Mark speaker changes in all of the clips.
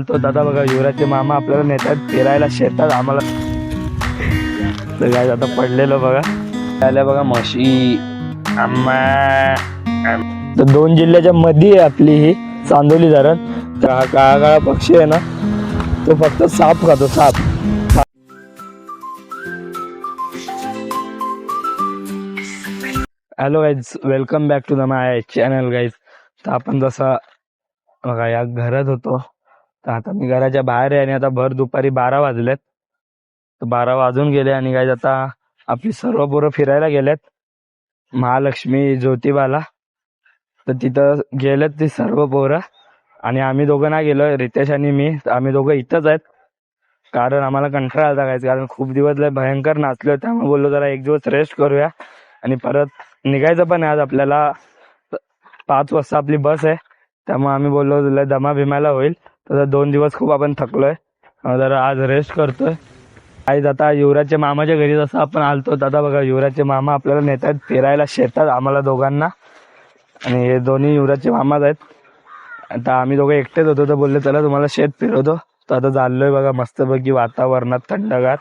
Speaker 1: तो दादा बघा युवराजचे मामा आपल्याला नेतात फिरायला शेतात आम्हाला. तर काय आता पडलेलं बघा आल्या बघा म्हशी तर 2 जिल्ह्याच्या मध्ये आहे आपली ही चांदोली धरण. तर हा काळा काळा पक्षी आहे ना तो फक्त साप खातो साप. Hello guys, welcome back to the my channel guys. तर आपण जसा बघा या घरात होतो तर आता मी घराच्या बाहेर आहे आणि आता भर दुपारी 12 वाजलेत. तर 12 वाजून गेले आणि गाईज आता आपली सर्व पोरं फिरायला गेलेत महालक्ष्मी ज्योतिबाला. तर तिथं गेलेत ती सर्व पोरं आणि आम्ही दोघं ना गेलो, रितेश आणि मी. आम्ही दोघं इथंच आहेत कारण आम्हाला कंटाळा आला गाईज, कारण खूप दिवस लय भयंकर नाचलो. त्यामुळे बोललो जरा एक दिवस रेस्ट करूया आणि परत निघायचं पण आहे. आज आपल्याला 5 वाजता आपली बस आहे त्यामुळे आम्ही बोललो तुला दमा भीमाला होईल. तर 2 दिवस खूप आपण थकलोय, जरा आज रेस्ट करतोय. आज आता युवराजच्या मामाच्या घरी जसं आपण आलतो दादा बघा युवराजचे मामा आपल्याला नेतात फिरायला शेतात आम्हाला दोघांना. आणि हे दोन्ही युवराजचे मामाच आहेत. आता आम्ही दोघं एकटेच होतो तर बोलले चला तुम्हाला शेत फिरवतो. तर आता चाललोय बघा मस्तपैकी वातावरणात थंडगार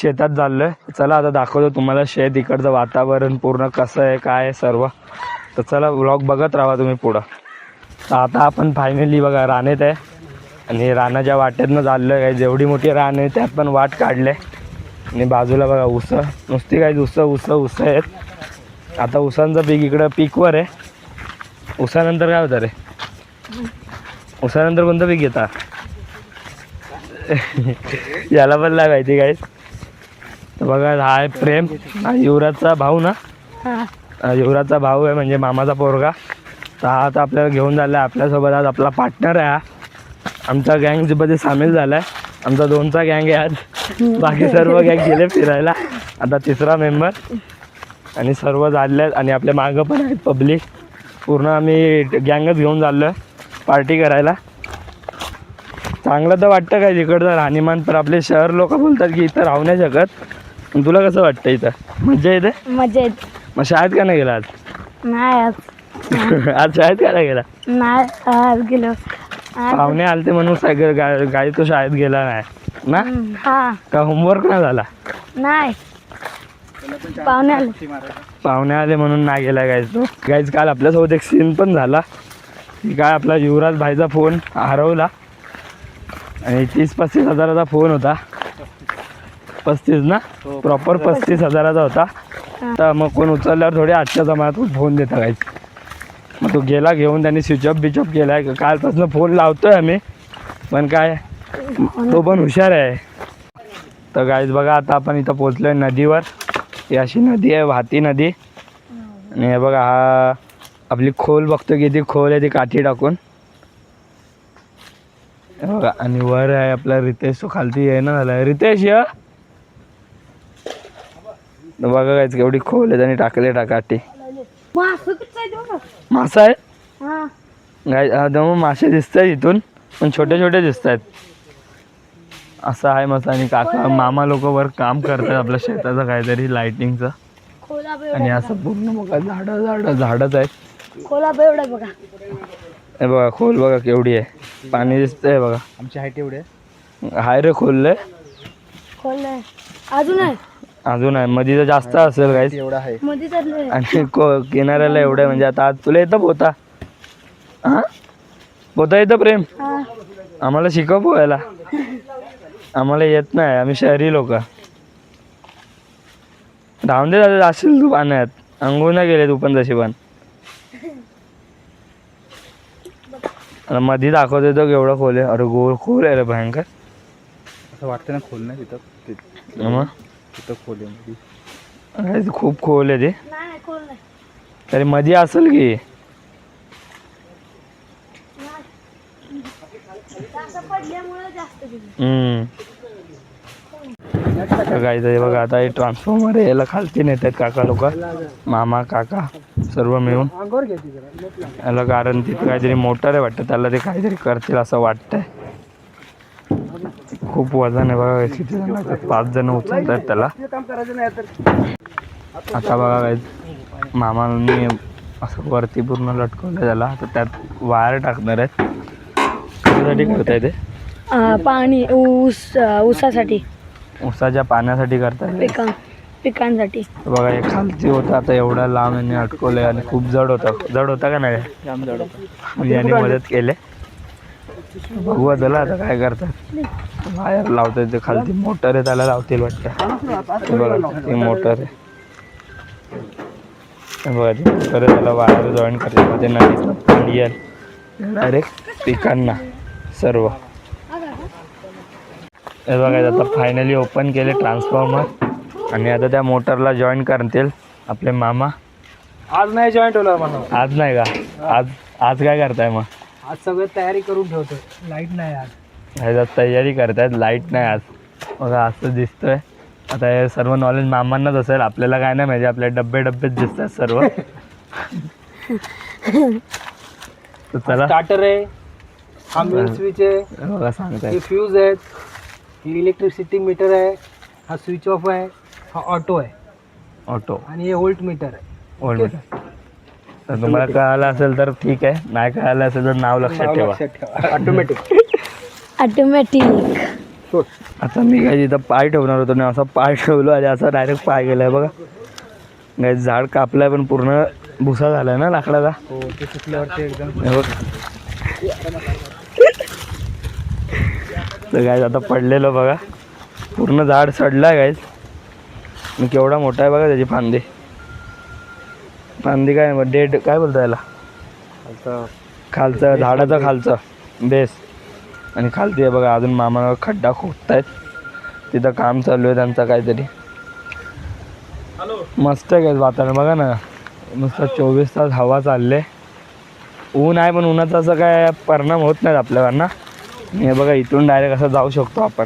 Speaker 1: शेतात चाललोय. चला आता दाखवतो तुम्हाला शेत, इकडचं वातावरण पूर्ण कसं आहे काय आहे सर्व. तर चला व्लॉग बघत राहा तुम्ही पुढं. तर आता आपण फायनली बघा रानेत आहे आणि रानाच्या वाटेतनं चाललोय काय. जेवढी मोठी रान आहे त्यात पण वाट काढले आणि बाजूला बघा ऊस नुसती काय ऊस आहेत. आता ऊसांचं पीक इकडं पीकवर आहे. ऊसानंतर काय होतं रे, ऊसानंतर कोणतं पीक घेता याला पण नाही माहिती काय. तर बघा हा आहे प्रेम, हा युवराजचा भाऊ ना, युवराजचा भाऊ आहे म्हणजे मामाचा पोरगा. तर हा आता आपल्याला घेऊन झाला आहे आपल्यासोबत. आज आपला पार्टनर आहे हा, आमचा गँगमध्ये सामील झाला आहे. आमचा 2चा गँग आहे आज, बाकी सर्व गँग गेले फिरायला. आता 3रा मेंबर आणि सर्व झाले आहेत आणि आपल्या मागं पण आहेत पब्लिक. पूर्ण आम्ही गँगच घेऊन चाललो आहे पार्टी करायला. चांगलं तर वाटतं काय तिकडचं राहणीमान, तर आपले शहर लोक बोलतात की इथं राहू नाही शकत. पण तुला कसं वाटतं इथं मजा येते?
Speaker 2: मजा येते.
Speaker 1: मग शाळेत का नाही गेला आज?
Speaker 2: नाही आज
Speaker 1: आज शाळेत का नाही गेला?
Speaker 2: नाही आज गेलो.
Speaker 1: पाहुणे आलते म्हणून सगळं गाई तो शाळेत गेला नाही ना?
Speaker 2: हा
Speaker 1: का होमवर्क नाही झाला?
Speaker 2: नाही,
Speaker 1: पाहुणे आले म्हणून नाही गेला गाईज तो. गाईज काल आपल्यासोबत एक सीन पण झाला की काय आपला युवराज भाईचा फोन हरवला आणि 30-35 हजाराचा फोन होता. 35 ना, प्रॉपर 35 हजाराचा होता. तर मग कोण उचलल्यावर थोडे आजच्या जमान्यात फोन देता गाईज. मग तो गेला घेऊन, त्यांनी स्विच ऑफ केला आहे. कालपासून फोन लावतोय आम्ही पण काय तो पण हुशार आहे. तर गाईज बघा आता आपण इथं पोचलोय नदीवर. ही अशी नदी आहे, वाहती नदी. आणि हे बघा हा आपली खोल बघतो किती खोल आहे ती काठी टाकून बघा. आणि वर आहे आपला रितेश, तो खालती आहे ना झाला रितेश या. बघा काहीच केवढी खोल आहे त्यांनी टाकले काठी. मासा आहे गाय, मग मासे दिसत आहेत इथून पण छोटे छोटे दिसत आहेत. असं आहे मस्त. आणि काका मामा लोक वर काम करतात आपल्या शेताचं काहीतरी लाइटिंगचं. आणि असं पूर्ण बघा झाडच आहेत. हे बघा खोल बघा केवढी आहे, पाणी दिसतंय बघा.
Speaker 3: आमची हाईट एवढे
Speaker 1: हाय रे खोललंय अजून आहे. मध्ये तर जास्त असेल काय
Speaker 3: एवढा आहे.
Speaker 1: आणि किनाऱ्याला एवढं म्हणजे आता आज तुला येतं पोहता? हा पोहता येतं प्रेम? आम्हाला शिकव पोहायला. आम्हाला येत नाही, आम्ही शहरी लोक. धावून दे दादा असेल तू पाण्यात, अंघोळ नाही गेले तू पण तशी पण. मध्ये दाखवते तो केवढा खोल आहे. अरे खोल आहे रे भयंकर.
Speaker 3: असं वाटतं ना खोल नाही तिथं.
Speaker 1: मग
Speaker 3: तिथं खोल आहे,
Speaker 1: खूप खोल आहे ते. तरी मध्ये असेल की. काय बघा आता हे ट्रान्सफॉर्मर आहे, याला खालती नेतात काका लोक, मामा काका सर्व मिळून याला. कारण तिथं काहीतरी मोटर आहे वाटतं, त्याला ते काहीतरी करतील असं वाटतंय. खूप वजन आहे बघा, किती जण लागतात, 5 जण उचलत आहेत त्याला. आता बघा काय मामांनी असं वरती पूर्ण लटकवलं त्याला. तर त्यात वायर टाकणार आहेत. कशासाठी करताय ते?
Speaker 2: पाणी ऊसासाठी,
Speaker 1: ऊसाच्या पाण्यासाठी करताय?
Speaker 2: पिकांसाठी.
Speaker 1: बघा हे खालती होतं, आता एवढा लांब यांनी अटकवलंय आणि खूप जड होता का नाही?
Speaker 3: जाम जड होतं.
Speaker 1: यांनी मदत केले. बघू चला आता काय करतात. वायर लावतात ते खालती, मोटर आहे त्याला लावतील वाटतं. हे बघा ती मोटर आहे. हे बघा ती मोटर आहे, त्याला वायर जॉईन करते. नदीतलं पाणी येईल डायरेक्ट पिकांना सर्व. हे बघा आता फायनली ओपन केले ट्रान्सफॉर्मर आणि आता त्या मोटरला जॉईन करतील आपले मामा.
Speaker 3: आज नाही जॉईंट होणार म्हणून.
Speaker 1: आज नाही का? आज काय करताय मग?
Speaker 3: आज सगळं तयारी करून ठेवतो. लाईट नाही आज.
Speaker 1: ह्याच्यात तयारी करतायत, लाईट नाही आज. बघा असं दिसतोय. आता हे सर्व नॉलेज मामांनाच असेल, आपल्याला काय नाही माहिती. आपले डब्बेच दिसतात सर्व. तर चला.
Speaker 3: स्टार्टर आहे, हा मेन स्विच आहे,
Speaker 1: बघा सांगताय.
Speaker 3: हे फ्यूज आहेत, ही इलेक्ट्रिसिटी मीटर आहे, हा स्विच ऑफ आहे, हा ऑटो आहे
Speaker 1: ऑटो
Speaker 3: आणि हे व्होल्ट मीटर आहे.
Speaker 1: ओल्ड. तर तुम्हाला कळालं असेल तर ठीक आहे, नाही कळालं असेल तर नाव लक्षात ठेवा.
Speaker 2: ऑटोमॅटिक.
Speaker 1: आता मी काय तिथं पाय ठेवणार होतो ना, असा पाय ठेवलो आणि असा डायरेक्ट पाय गेलाय. बघा काय झाड कापलाय पण पूर्ण भुसा झालाय ना लाकडाचा.
Speaker 3: हो, ते सुकल्यावरती एकदम.
Speaker 1: हे बघ. तर गायज आता पडलेलं बघा, पूर्ण झाड सडलाय गायज. केवढा मोठा आहे बघा त्याची फांदी काय डेड काय बोलता याला, खालचं झाडाचं खालचं बेस. आणि खालती आहे बघा अजून मामा खड्डा खोदतायत, तिथं काम चालू आहे त्यांचं काहीतरी. मस्त आहे काय वातावरण बघा ना, नुसतं 24 तास हवा चालले. ऊन आहे पण उन्हाचा असं काय परिणाम होत नाही आपल्यावर ना. हे बघा इथून डायरेक्ट असं जाऊ शकतो आपण.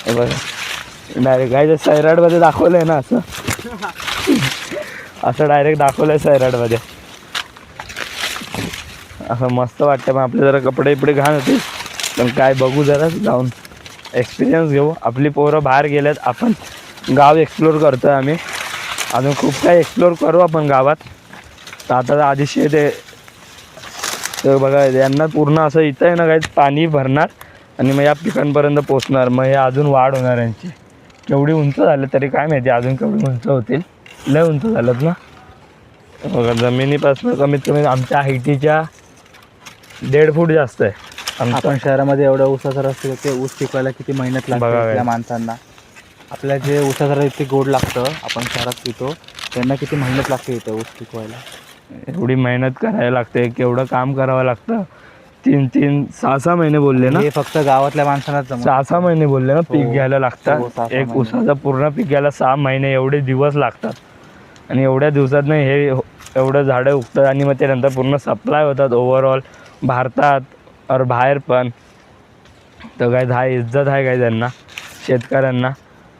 Speaker 1: हे बघा डायरेक्ट काय सैराटमध्ये दाखवलं आहे ना, असं डायरेक्ट दाखवलं आहे सैराटमध्ये. असं मस्त वाटतं. पण आपले जरा कपडे इपडे घाण होते, पण काय बघू जरा जाऊन एक्सपिरियन्स घेऊ. आपली पोरं बाहेर गेल्यात, आपण गाव एक्सप्लोर करतो आहे. आम्ही अजून खूप काही एक्सप्लोर करू आपण गावात. तर आता आधीशी ते बघा यांना पूर्ण असं इथं आहे ना काही पाणी भरणार आणि मग या पिकांपर्यंत पोचणार. मग हे अजून वाढ होणार यांची. केवढी उंच झाले तरी काय माहिती अजून केवढी उंच होतील. लय उंच झालं ना बघा, जमिनीपासून कमीत कमी आमच्या हाईटीच्या 1.5 फूट जास्त आहे.
Speaker 3: आपण शहरामध्ये एवढं ऊसाचा रस ते ऊस पिकवायला किती मेहनत
Speaker 1: बघा
Speaker 3: लागते
Speaker 1: काय.
Speaker 3: त्या माणसांना. आपल्या जे ऊसाचा रस इतके गोड लागतं, आपण शहरात पितो, त्यांना किती मेहनत लागते इथं ऊस पिकवायला.
Speaker 1: एवढी मेहनत करायला लागते, केवढं काम करावं लागतं. 6-6 महिने बोलले ना,
Speaker 3: हे फक्त गावातल्या माणसांनाच जमतं.
Speaker 1: 6 महिने बोलले ना पीक
Speaker 3: हो.
Speaker 1: घ्यायला
Speaker 3: हो,
Speaker 1: लागतात.
Speaker 3: 6
Speaker 1: एक
Speaker 3: महिने.
Speaker 1: ऊसाचं पूर्ण पीक घ्यायला 6 महिने एवढे दिवस लागतात. आणि एवढ्या दिवसात नाही हे एवढं झाडं उगतात आणि मग ते नंतर पूर्ण सप्लाय होतात ओव्हरऑल भारतात और बाहेर पण. तर काय हा इज्जत आहे काय त्यांना, शेतकऱ्यांना.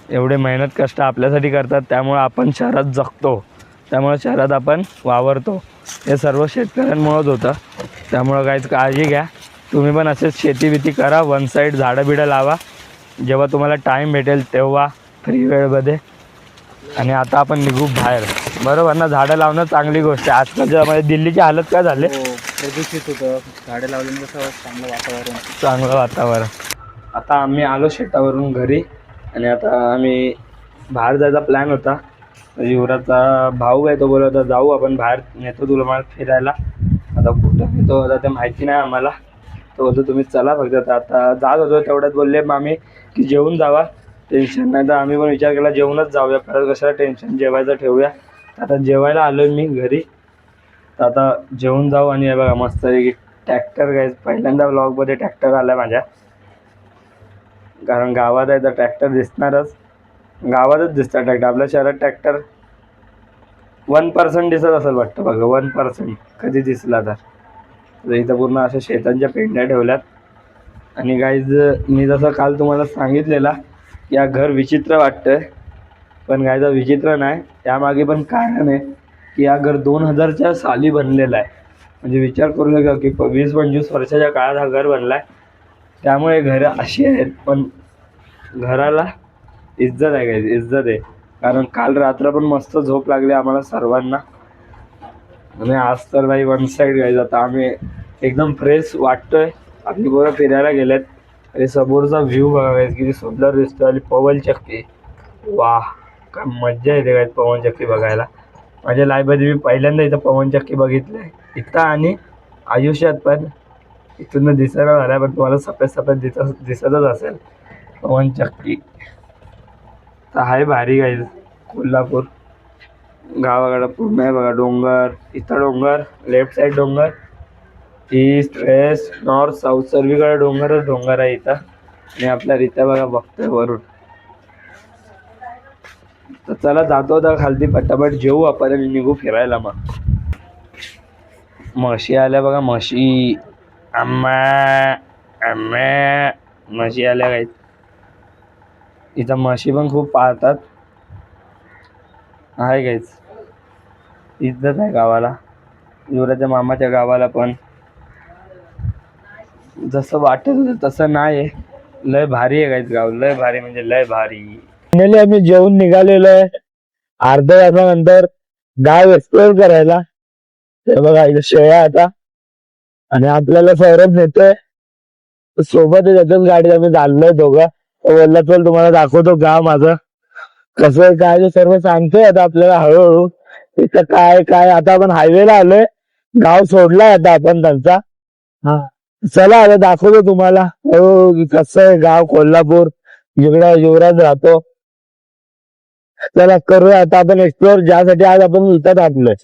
Speaker 1: एवढे मेहनत कष्ट आपल्यासाठी करतात, त्यामुळं आपण शहरात जगतो, त्यामुळं शहरात आपण वावरतो. हे सर्व शेतकऱ्यांमुळंच होतं. त्यामुळं काहीच काळजी घ्या. तुम्ही पण असेच शेती करा, वन साईड झाडं बिडं लावा जेव्हा तुम्हाला टाईम भेटेल तेव्हा फ्री वेळमध्ये. आणि आता आपण निघू बाहेर, बरोबर ना. झाडं लावणं चांगली गोष्ट आहे. आजकालच्या मध्ये दिल्लीची हालत काय झाले,
Speaker 3: प्रदूषित होतं. झाडं लावल्याने कसं चांगलं वातावरण.
Speaker 1: आता आम्ही आलो शेतावरून घरी आणि आता आम्ही बाहेर जायचा प्लॅन होता. युवराजचा भाऊ आहे, तो बोलत होता जाऊ आपण बाहेर, नेतो तुला मला फिरायला. आता कुठं नेतो आता ते माहिती नाही आम्हाला. तो बोलतो तुम्ही चला फक्त. आता जात होतो तेवढ्यात बोलले मामी की जेवून जावा, टेन्शन नाही. तर आम्ही पण विचार केला जेवूनच जाऊया, परत कशाला टेन्शन, जेवायचं ठेवूया. आता जेवायला आलो आहे मी घरी, तर आता जेवून जाऊ. आणि हे बघा मस्त ट्रॅक्टर काय, पहिल्यांदा व्लॉगमध्ये ट्रॅक्टर आला आहे माझ्या. कारण गावात आहे तर ट्रॅक्टर दिसणारच, गावातच दिसतात ट्रॅक्टर. आपल्या शहरात ट्रॅक्टर 1% दिसत असेल वाटतं बघा, 1% कधी दिसला तर. इथं पूर्ण अशा शेतांच्या पेंड्या ठेवल्यात. आणि गाईज मी जसं काल तुम्हाला सांगितलेला या घर विचित्र वाटतं, पण गायचा विचित्र नाही. त्यामागे पण कारण आहे की या घर 2000च्या साली बनलेलं आहे. म्हणजे विचार करू नका की 20-25 वर्षाच्या काळात हा घर बनला आहे. त्यामुळे घरं अशी आहेत, पण घराला इज्जत आहे गाईज, इज्जत आहे. कारण काल रात्र पण मस्त झोप लागली आम्हाला सर्वांना. आणि आज तर बाई वन साईड गाईज. आता आम्ही एकदम फ्रेश वाटतोय आपली पोरं फिरायला गेलेत आणि समोरचा व्ह्यू बघा guys, किती सुंदर दिसतो आणि पवन चक्की वा काय मज्जा येते काय पवन चक्की बघायला. माझ्या लाईफमध्ये मी पहिल्यांदा इथं पवन चक्की बघितलंय इथं आणि आयुष्यात पण. इथून दिसायला झालाय पण तुम्हाला सफेद सफेद दिसतच असेल पवन चक्की. तर आहे भारी गाईज कोल्हापूर गावाकडं पूर्ण आहे बघा. डोंगर इथं डोंगर, लेफ्ट साईड डोंगर, ईस्ट वेस्ट नॉर्थ साऊथ सर्वीकडे डोंगरच डोंगर आहे इथं. आणि आपल्या रित्या बघा बघतोय वरून. तर चला जातो तर खालती पटापट जेवू आपण आणि निघू फिरायला. मग म्हशी आल्या बघा, म्हशी आम्हा आम्हा म्हशी आल्या काही. इथं म्हशी पण खूप पाळतात आहे काहीच. इज्जत आहे गावाला, युवराच्या मामाच्या गावाला पण. जसं वाटत होतं तसं नाही आहे. लय भारी आहे काहीच गाव, लय भारी म्हणजे लय भारी. फायनली आम्ही जेवून निघालेलो आहे अर्ध्या तासानंतर गाव एक्सप्लोर करायला. ते बघा इथं शेळ्या आता आणि आपल्याला सौरभ नेतोय सोबत येतच गाडीत. आम्ही चाललोय दोघं. बोलला चल तुम्हाला दाखवतो गाव माझं कसं आहे काय ते सर्व सांगतोय आता आपल्याला हळूहळू. इथं काय काय आता आपण हायवेला आलोय, गाव सोडलाय आता आपण त्यांचा. हा चला आता दाखवतो तुम्हाला कसं आहे गाव कोल्हापूर, जिकडे युवराज राहतो. चला करूया आता आपण एक्सप्लोर, ज्यासाठी आज आपण इथं थांबलोय.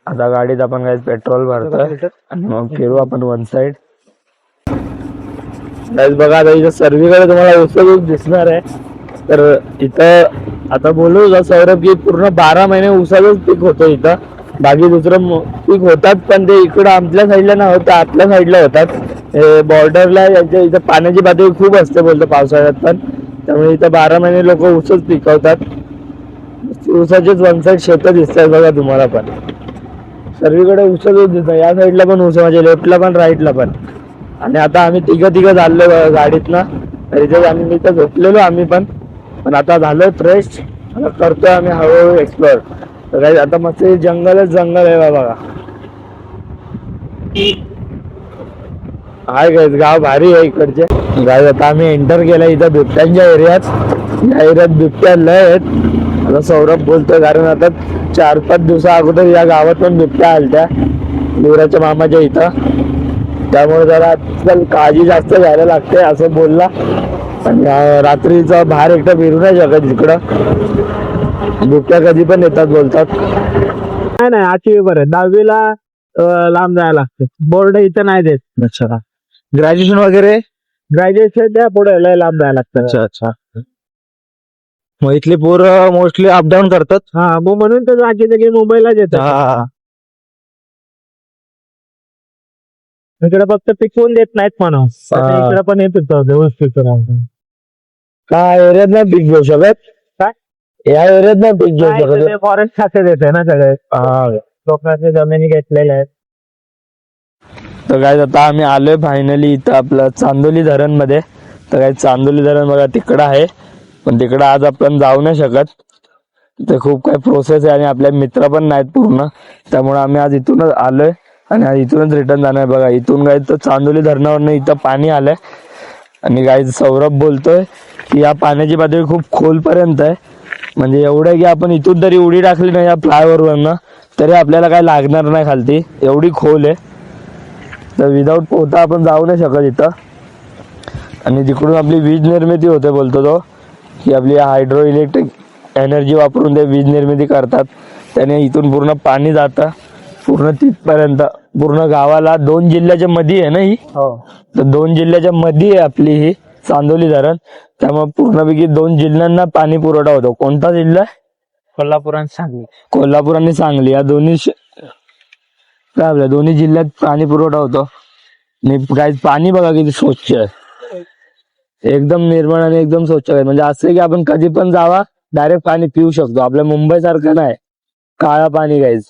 Speaker 1: आता गाडीत आपण काय पेट्रोल भरतोय आणि मग फिरू आपण वन साइड. बघा आता इथं सर्वीकडे तुम्हाला ऊसच दिसणार आहे. तर इथं आता बोलू का सौरभ की पूर्ण 12 महिने ऊसाचंच पीक होतं इथं. बाकी दुसरं पीक होतात पण ते इकडं आमच्या साईडला ना होतं, आतल्या साईडला होतात. बॉर्डरला यांच्या इथं पाण्याची पातळी खूप असते बोलतो पावसाळ्यात पण. त्यामुळे इथं 12 महिने लोक ऊसच पिकवतात. ऊसाचेच वन साईड शेतं दिसतात बघा तुम्हाला पण. सर्वीकडे ऊसच दिसतात. या साईडला पण ऊस, म्हणजे लेफ्टला पण राईटला पण. आणि आता आम्ही तिघं चाललो गाडीतनं. इथे आम्ही इथं झोपलेलो आम्ही पण आता झालोय फ्रेश. आता करतोय आम्ही हळूहळू एक्सप्लोर. तर काही आता मस्त जंगलच जंगल आहे बघा. हाय गाईज गाव भारी आहे इकडचे. गाईज आता आम्ही एंटर केलं इथं बिबट्यांच्या एरियात. या एरियात बिबट्या लय आहेत. आता सौरभ बोलतोय कारण आता 4-5 दिवसा अगोदर या गावात पण बिबट्या आलत्या युवराच्या मामाच्या इथं. त्यामुळे जरा आजकाल काळजी जास्त घ्यायला लागते असं बोलला. आणि रात्रीचा बाहेर एकटं फिरू नाही शकत इकडं, बिबट्या कधी पण येतात बोलतात. नाही नाही आठवी पर्यंत, 10वीला लांब जायला लागतं. बोर्ड इथं नाही देत. अच्छा, ग्रॅज्युएशन वगैरे? ग्रॅज्युएशन त्या पुढे लय लांब जायला लागतं. अच्छा अच्छा. मग इथली पोरं मोस्टली अपडाऊन करतात. हा मग म्हणून तर जागी मुंबईला येतात. इकडे फक्त पिकवून देत नाहीत म्हणून, इकडे पण येत व्यवस्थित. काय एरियात नाही पीक घेऊ शकत? काय या एरियात नाही पीक घेऊ शकत? फॉरेस्ट खाते देते ना सगळे, लोकांच्या जमिनी घेतलेल्या आहेत. तर काय आता आम्ही आलोय फायनली इथं आपलं चांदोली धरण मध्ये. तर काय चांदोली धरण बघा तिकडं आहे, पण तिकडं आज आपण जाऊ नाही शकत. तिथे खूप काही प्रोसेस आहे आणि आपल्या मित्र पण नाहीत पूर्ण. त्यामुळे आम्ही आज इथूनच आलोय आणि आज इथूनच रिटर्न जाणार. बघा इथून काय तर चांदोली धरणावरनं इथं पाणी आलंय. आणि काय सौरभ बोलतोय की या पाण्याची पातळी खूप खोलपर्यंत आहे. म्हणजे एवढं की आपण इथून जरी उडी टाकली ना या फ्लायओव्हरवरनं तरी आपल्याला काय लागणार नाही खालती, एवढी खोल आहे. तर विदाऊट पोहता आपण जाऊ नाही शकत इथं. आणि तिकडून आपली वीज निर्मिती होते बोलतो तो, की आपली हायड्रो इलेक्ट्रिक एनर्जी वापरून ते वीज निर्मिती करतात. त्याने इथून पूर्ण पाणी जातं पूर्ण तिथपर्यंत. पूर्ण गावाला 2 जिल्ह्याच्या मध्ये आहे ना ही. तर 2 जिल्ह्याच्या मध्ये आहे आपली ही चांदोली धरण. त्यामुळे पूर्णपैकी 2 जिल्ह्यांना पाणी पुरवठा होतो. कोणता जिल्हा? कोल्हापूर आणि सांगली. कोल्हापूर आणि सांगली या दोन्ही काय आपल्या दोन्ही जिल्ह्यात पाणी पुरवठा होतो. आणि काय पाणी बघा किती स्वच्छ आहे, एकदम निर्मळ आणि एकदम स्वच्छ आहे. म्हणजे असं की आपण कधी पण जावा डायरेक्ट पाणी पिऊ शकतो. आपल्या मुंबई सारखं नाही काळा पाणी, गाईज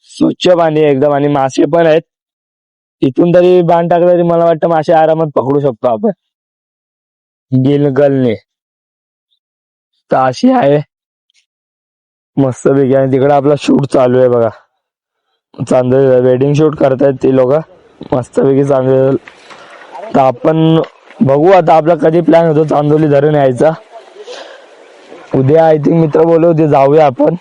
Speaker 1: स्वच्छ पाणी एकदम. आणि मासे पण आहेत. इथून तरी बाण टाकलं तरी मला वाटतं मासे आरामात पकडू शकतो आपण गिलगलने. तर अशी आहे मस्त पैकी. आणि तिकडे आपला शूट चालू आहे बघा, चांदोली वेडिंग शूट करतायत ती लोक मस्त पैकी चांदोली. तर आपण बघू आता आपला कधी प्लॅन होतो चांदोली धरून यायचा. उद्या आय थिंक मित्र बोलले होते जाऊया आपण,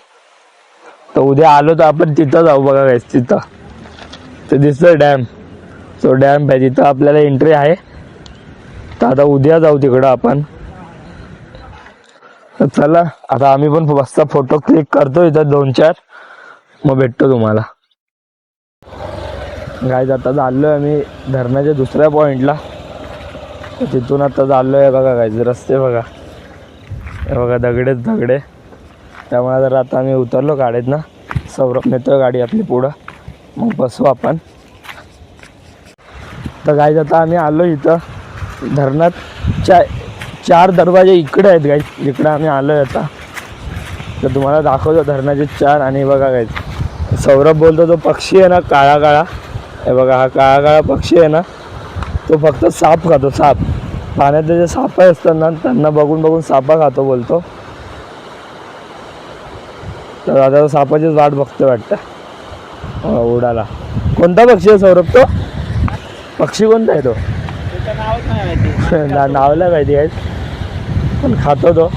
Speaker 1: तर उद्या आलो तर आपण तिथं जाऊ बघा गाईस. तिथं ते दिसतंय डॅम, तो डॅम आहे तिथं आपल्याला एंट्री आहे. तर आता उद्या जाऊ तिकडं आपण. तर चला आता आम्ही पण मस्त फोटो क्लिक करतो इथं 2-4, मग भेटतो तुम्हाला. गाईज आता चाललोय आम्ही धरणाच्या दुसऱ्या पॉइंटला. तिथून आता चाललोय बघा गाईज, रस्ते बघा, हे बघा दगडेच दगडे. त्यामुळे जर आता आम्ही उतरलो गाडीत ना, सौरभ नेतोय गाडी आपली पुढं, मग बसू आपण. तर गाईज आता आम्ही आलो इथं धरणात. 4 दरवाजे इकडे आहेत गाईज, इकडे आम्ही आलोय आता. तर तुम्हाला दाखवतो धरणाचे 4. आणि बघा गाईज, सौरभ बोलतो तो पक्षी आहे ना काळा काळा, हे बघा हा काळा काळा पक्षी आहे ना, तो फक्त साप खातो. साप पाण्यातले जे साप असतात ना त्यांना बघून बघून सापा खातो बोलतो. तर आता सापाचीच वाट बघतोय वाटतं उडाला. कोणता पक्षी आहे सौरभ तो? पक्षी कोणता आहे तो? नावला माहिती आहे पण खातो तो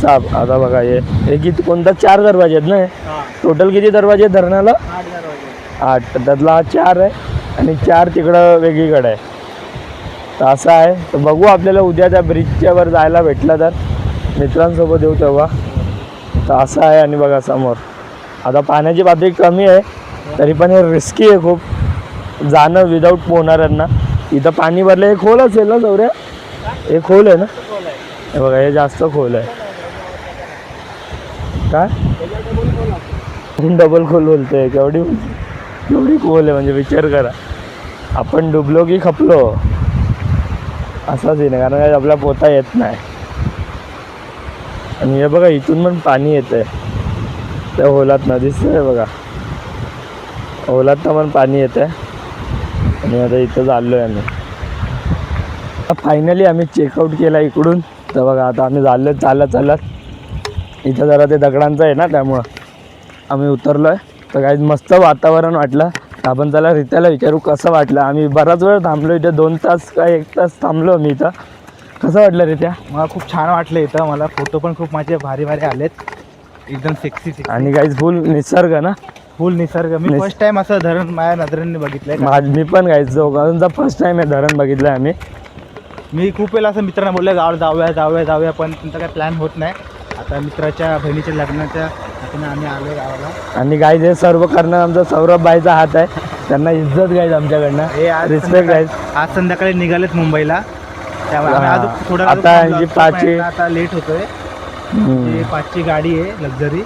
Speaker 1: साप. आता बघा हे किती कोणता 4 दरवाजे आहेत ना, टोटल किती दरवाजे आहेत धरणाला? 8. त्यातला हा 4 आहे आणि 4 तिकडं वेगळीकडे आहे. तर असं आहे. तर बघू आपल्याला उद्या त्या ब्रिजच्या वर जायला भेटलं तर मित्रांसोबत येऊ तेव्हा. तर असं आहे. आणि बघा समोर आता पाण्याची पातळी कमी आहे, तरी पण हे रिस्की आहे खूप जाणं विदाऊट पोहणाऱ्यांना. इथं पाणी भरलं, हे खोल असेल ना सौर्या? हे खोल आहे ना, हे बघा हे जास्त खोल आहे. काय डबल खोल बोलतोय? केवढी खोल आहे म्हणजे विचार करा. आपण डुबलो की खपलो असाच आहे ना, कारण काय आपला पोता येत नाही. आणि हे बघा इथून पण पाणी येत आहे त्या होलात ना, दिसतंय बघा होलात पण पाणी येत आहे. आणि आता इथं चाललोय आम्ही. फायनली आम्ही चेकआउट केला इकडून. तर बघा आता आम्ही चाललो चालत इथं जरा ते दगडांचं आहे ना त्यामुळं आम्ही उतरलो आहे. तर काही मस्त वातावरण वाटलं. आपण त्याला रित्याला विचारू कसं वाटलं. आम्ही बराच वेळ थांबलो इथे, 2 तास का 1 तास थांबलो मी इथं. कसं वाटलं रित्या?
Speaker 3: मला खूप छान वाटलं इथं. मला फोटो पण खूप माझे भारी भारी आलेत, एकदम सेक्सी.
Speaker 1: आणि काही फुल निसर्ग ना,
Speaker 3: फुल निसर्ग. मी फर्स्ट टाइम असं धरण माझ्या नजरेने बघितलंय.
Speaker 1: मी पण गायचं फर्स्ट टाइम आहे धरण बघितलंय आम्ही.
Speaker 3: मी खूप वेळा असं मित्रांना बोललं गावाला जाऊया पण त्यांचा काही प्लॅन होत नाही. आता मित्राच्या बहिणीच्या लग्नाच्या हाताने आम्ही आलो गावाला.
Speaker 1: आणि गाईज हे सर्व करणं आमचा सौरभ भाईचा हात आहे, त्यांना इज्जत गाईज आमच्याकडनं,
Speaker 3: हे आज
Speaker 1: रिस्पेक्ट गाईज.
Speaker 3: आज संध्याकाळी निघालेत मुंबईला, त्यामुळे आम्ही आज थोडं
Speaker 1: आता यांची 5ची
Speaker 3: आता लेट होतोय. 5ची गाडी आहे लक्झरी,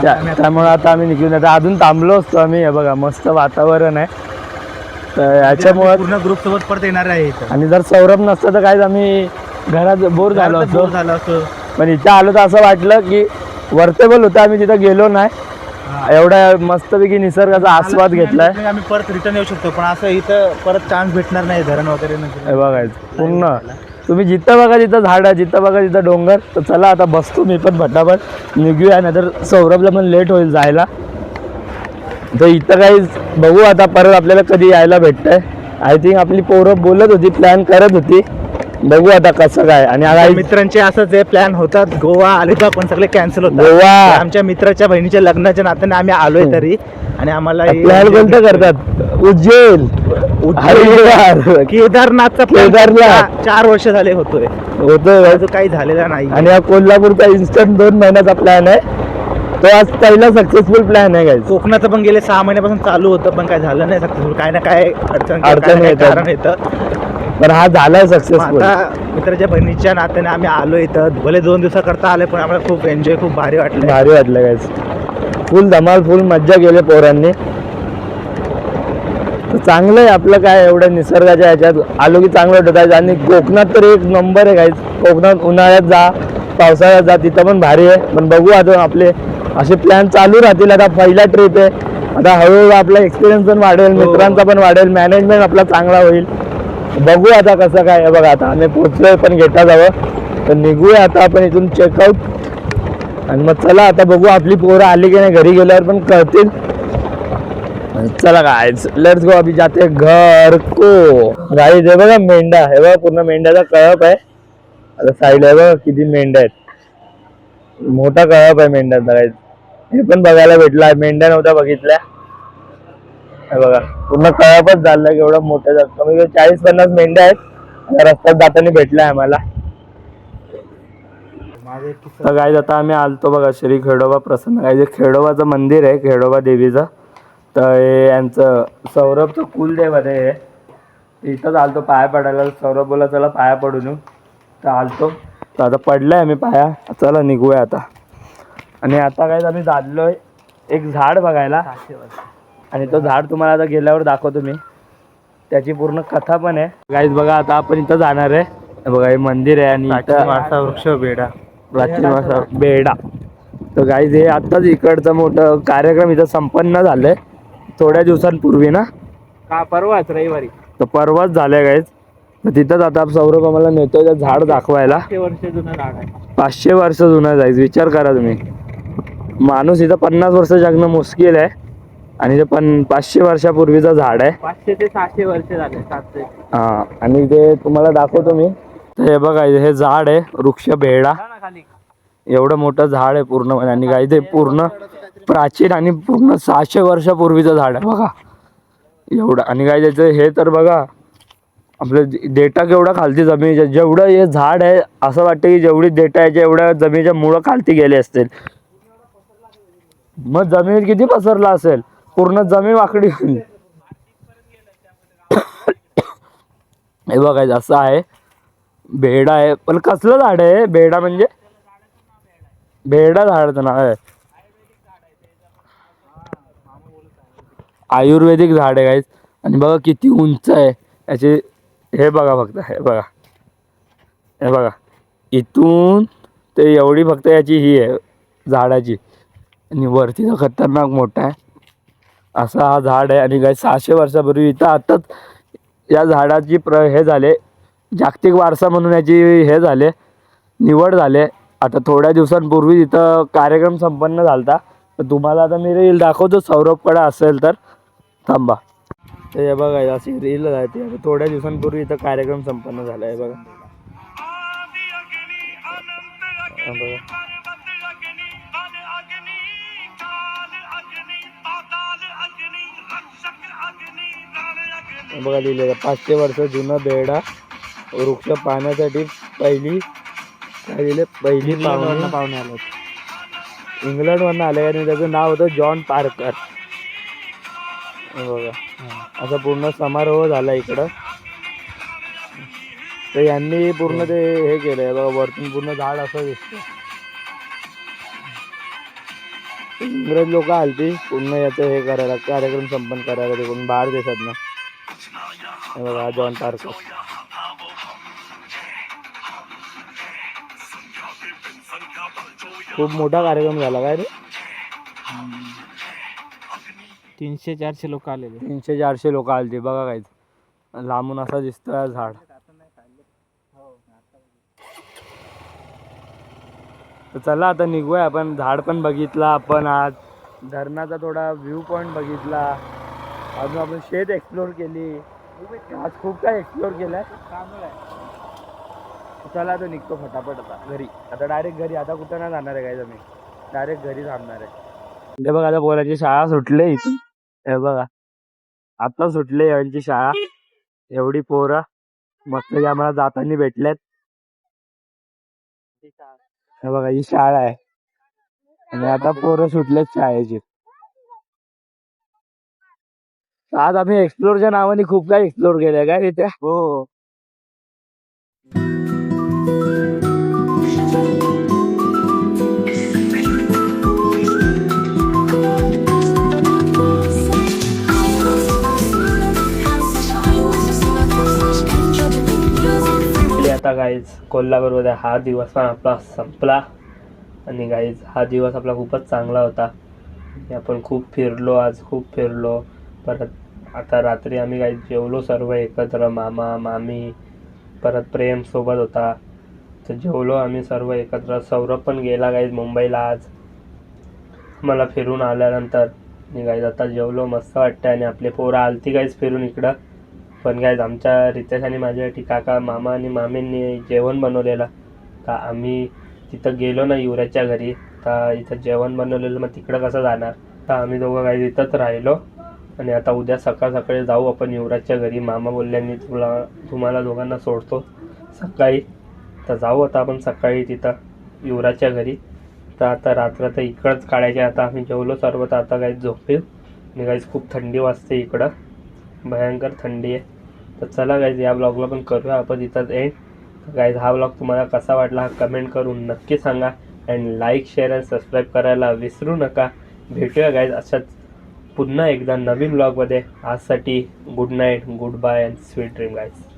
Speaker 1: त्यामुळे आता आम्ही निघून आता अजून थांबलो असतो आम्ही. हे बघा मस्त वातावरण आहे. तर याच्यामुळे
Speaker 3: पूर्ण ग्रुप सोबत परत येणार आहे इथं.
Speaker 1: आणि जर सौरभ नसतं तर काय आम्ही घरात बोर झालो असतो. पण इथं आलो तर असं वाटलं की वर्तेबल होतं. आम्ही तिथं गेलो नाही, एवढ्या मस्तपैकी निसर्गाचा आस्वाद घेतलाय.
Speaker 3: आम्ही परत रिटर्न येऊ शकतो, पण असं इथं परत चान्स भेटणार नाही धरण वगैरे.
Speaker 1: हे बघायचं पूर्ण तुम्ही जिथं बघा तिथं झाड आहे, जिथं बघा तिथं डोंगर. तर चला आता बसतो मी पण फटाफट निघूया, नाही तर सौरभला पण लेट होईल जायला. तर इथं काही बघू आता परत आपल्याला कधी यायला भेटतंय. आय थिंक आपली पोरं बोलत होती, प्लॅन करत होती, बघू आता कसं काय. आणि
Speaker 3: मित्रांचे असंच आहे प्लॅन होतात, गोवा आले तर पण सगळे कॅन्सल होतात.
Speaker 1: गोवा
Speaker 3: आमच्या मित्राच्या बहिणीच्या लग्नाच्या नात्याने आम्ही आलोय तरी, आणि आम्हाला
Speaker 1: प्लॅन कोणतं करतात? उज्जैन, हरिद्वार,
Speaker 3: केदारनाथचा
Speaker 1: केदारनाथ
Speaker 3: 4 वर्ष झाले होतोय काही झालेला नाही.
Speaker 1: आणि हा कोल्हापूरचा इन्स्टंट 2 महिन्याचा प्लॅन आहे, तो आज पहिला सक्सेसफुल प्लॅन आहे गाईज.
Speaker 3: कोकणाचं पण गेले 6 महिन्यापासून चालू होतं, पण काय झालं नाही सक्सेसफुल. काय ना काय अडचण कारण येतं,
Speaker 1: पण हा झालाय सक्सेसफुल.
Speaker 3: आता मित्राच्या बहिणीच्या नात्याने आम्ही आलो इथं. भले 2 दिवसाकरता आले, पण आम्हाला खूप एन्जॉय, खूप भारी वाटलं
Speaker 1: गाईज. फुल धमाल, फुल मज्जा केली पोरांनी. चांगलं आहे आपलं, काय एवढं निसर्गाच्या ह्याच्यात आलो की चांगलं वाटत आहे. आणि कोकणात तर एक नंबर आहे गाईज. कोकणात उन्हाळ्यात जा, पावसाळ्यात जा, तिथं पण भारी आहे. पण बघू आता आपले असे प्लॅन चालू राहतील. आता पहिला ट्रिप आहे, आता हळूहळू आपला एक्सपिरियन्स पण वाढेल, मित्रांचा पण वाढेल, मॅनेजमेंट आपला चांगला होईल. बघू आता कसं काय आहे. बघा आता आम्ही पोहोचलोय पण गेटा जवळ, तर निघूया आता आपण इथून चेकआउट. आणि मग चला आता बघू आपली पोरं आली की नाही, घरी गेल्यावर पण कळतील. चला गाइस लेट्स गो, अभी जाते घर को. गाइस हे बघा मेंढा, हे बघा पूर्ण मेंढ्याचा कळप आहे. आता साईड आहे बघा किती मेंढ्या आहेत, मोठा कळप आहे मेंढ्याचा. गाइस हे पण बघायला भेटला, मेंढ्या नव्हत्या बघितल्या. हे बघा पूर्ण कळपच झालं, एवढा मोठा कमी 40-50 मेंढ्या आहेत. रस्त्यात जाताना भेटलाय आम्हाला. तर गाइस आता आम्ही आलतो बघा श्री खेडोबा प्रसन्न. गाइस खेडोबाचं मंदिर आहे, खेडोबा देवीचं. तर हे यांचं सौरभचं कुलदैवत आहे. इथंच आलतो पाया पडायला. सौरभ बोला चला पाया पडून येऊ, तर आलतो. तर आता पडलाय आम्ही पाया, चला निघूया आता. आणि आता काय आम्ही चाललोय एक झाड बघायला, आणि तो झाड तुम्हाला आता गेल्यावर दाखवतो मी. त्याची पूर्ण कथा पण आहे. गाईज बघा आता आपण इथं जाणार आहे. बघा हे मंदिर आहे आणि इथं
Speaker 3: वृक्ष बेडा,
Speaker 1: प्राचीन वारसा बेडा. तर गाईज हे आत्ताच इकडचं मोठं कार्यक्रम इथं संपन्न झालंय थोड्या दिवसांपूर्वी ना,
Speaker 3: परवाच रविवारी.
Speaker 1: तर परवाच झालंय गाईज. तर तिथंच आता सौरभ आम्हाला नेतोय त्या झाड दाखवायला.
Speaker 3: 500 वर्ष जुनं झाड आहे.
Speaker 1: 500 वर्ष जुना जायचं, विचार करा तुम्ही. माणूस इथं 50 वर्ष जगणं मुश्किल आहे, आणि ते पण 500 वर्षापूर्वीचं झाड आहे.
Speaker 3: 500 ते 600 वर्ष झाले, 700.
Speaker 1: हा, आणि ते तुम्हाला दाखवतो मी. तर हे बघा हे झाड आहे वृक्ष बेडा, एवढं मोठं झाड आहे पूर्ण. आणि काय ते पूर्ण प्राचीन आणि पूर्ण 600 वर्षापूर्वीचं झाड आहे बघा एवढं. आणि काय त्याचं हे तर बघा आपलं डेटा केवढा खालती जमिनीच्या, जेवढं हे झाड आहे असं वाटतं की जेवढी डेटा आहे एवढ्या जमिनीच्या मुळं खालती गेले असतील. मग जमिनीत किती पसरला असेल, पूर्ण जमीन वाकडी होईल. हे बघायचं असं आहे, बेडा आहे. पण कसलं झाड आहे बेडा म्हणजे? बेडा झाडाचं नाव आहे, आयुर्वेदिक झाड आहे गाईज. आणि बघा किती उंच आहे याचे. हे बघा फक्त, हे बघा, हे बघा इथून ते एवढी फक्त याची ही आहे झाडाची, आणि वरती तर खतरनाक मोठा आहे. असा हा झाड आहे. आणि गाईज 600 वर्षापूर्वी इथं आताच या झाडाची हे झाले जागतिक वारसा म्हणून याची हे झाले निवड झाले. आता थोड्या दिवसांपूर्वी इथं कार्यक्रम संपन्न झालता. तर तुम्हाला आता मी रील दाखवतो, सौरभकडे असेल तर थांबा. तर हे बघा अशी रील जाते. आता थोड्या दिवसांपूर्वी इथं कार्यक्रम संपन्न झाला आहे बघा. बघा बघा लिहिलेलं 500 वर्ष जुनं बेडा वृक्ष पाहण्यासाठी पहिली काय लिहिले, पहिली
Speaker 3: पाहुणे आले.
Speaker 1: इंग्लंडवरनं आले आणि त्याचं नाव होतं जॉन पार्कर. बघा असा पूर्ण समारोह झाला इकडं. तर यांनी पूर्ण ते हे केलंय बघा, वरतून पूर्ण झाड असं दिसतं. इंग्रज लोक आलती पूर्ण याचं हे करायला, कार्यक्रम संपन्न करायला तिकडून बाहेर देशात ना. हे बघा जॉन पार्कर. खूप मोठा कार्यक्रम झाला काय रे.
Speaker 3: 300-400 लोक आलेले.
Speaker 1: 300-400 लोक आलते बघा. काय लांबून असा दिसतोय झाड. तर चला आता निघूया आपण. झाड पण बघितला आपण, आज धरणाचा थोडा व्ह्यू पॉइंट बघितला, अजून आपण शेत एक्सप्लोर केली. आज खूप काय एक्सप्लोर केलंय. चला आता निघतो फटाफट आता घरी. आता डायरेक्ट घरी, आता कुठं नाही जाणार आहे काय, आम्ही डायरेक्ट घरी थांबणार आहे. हे बघा आता पोराची शाळा सुटली इथून. हे बघा आता सुटले यांची शाळा. एवढी पोरं मस्त आम्हाला जाताना भेटल्यात. हे बघा ही शाळा आहे, आणि आता पोरं सुटलेत शाळेची. आज आम्ही एक्सप्लोरच्या नावाने खूप काही एक्सप्लोर केलंय काय इथे. हो आता गाईज कोल्हापूरमध्ये हा दिवस पण आपला संपला. आणि गाईज हा दिवस आपला खूपच चांगला होता. आपण खूप फिरलो, आज खूप फिरलो. परत आता रात्री आम्ही काही जेवलो सर्व एकत्र, मामा मामी, परत प्रेम सोबत होता, तर जेवलो आम्ही सर्व एकत्र. सौरभ पण गेला गाईज मुंबईला आज. मला फिरून आल्यानंतर मी गाईज आता जेवलो, मस्त वाटतं. आणि आपले पोरं आलती गाईज फिरून इकडं. पण गाईज आमच्या रितेश आणि माझ्यासाठी काका मामा आणि मामींनी जेवण बनवलेलं. तर आम्ही तिथं गेलो ना युवराजच्या घरी, तर इथं जेवण बनवलेलं, मग तिकडं कसं जाणार. तर आम्ही दोघं गाईज इथंच राहिलो. आणि आता उद्या सकाळ सकाळी जाऊ आपण युवराजच्या घरी. मामा बोलल्यानी तुम्हाला दोघांना सोडतो सकाळी, तर जाऊ आता आपण सकाळी तिथं युवराजच्या घरी. तर आता रात्र तर इकडंच काढायचे. आता आम्ही जेवलो सर्व, तर आता काही झोपेल. आणि गाईज खूप थंडी वाजते इकडं, भयंकर थंडी आहे. तर चला गाईज या ब्लॉगला पण करूया आपण इथंच एंड. तर गाईज हा ब्लॉग तुम्हाला कसा वाटला हा कमेंट करून नक्की सांगा. अँड लाईक शेअर आणि सबस्क्राईब करायला विसरू नका. भेटूया गाईज अशाच पुन्हा एकदा नवीन ब्लॉगमध्ये. आजसाठी good night, goodbye and sweet dream guys.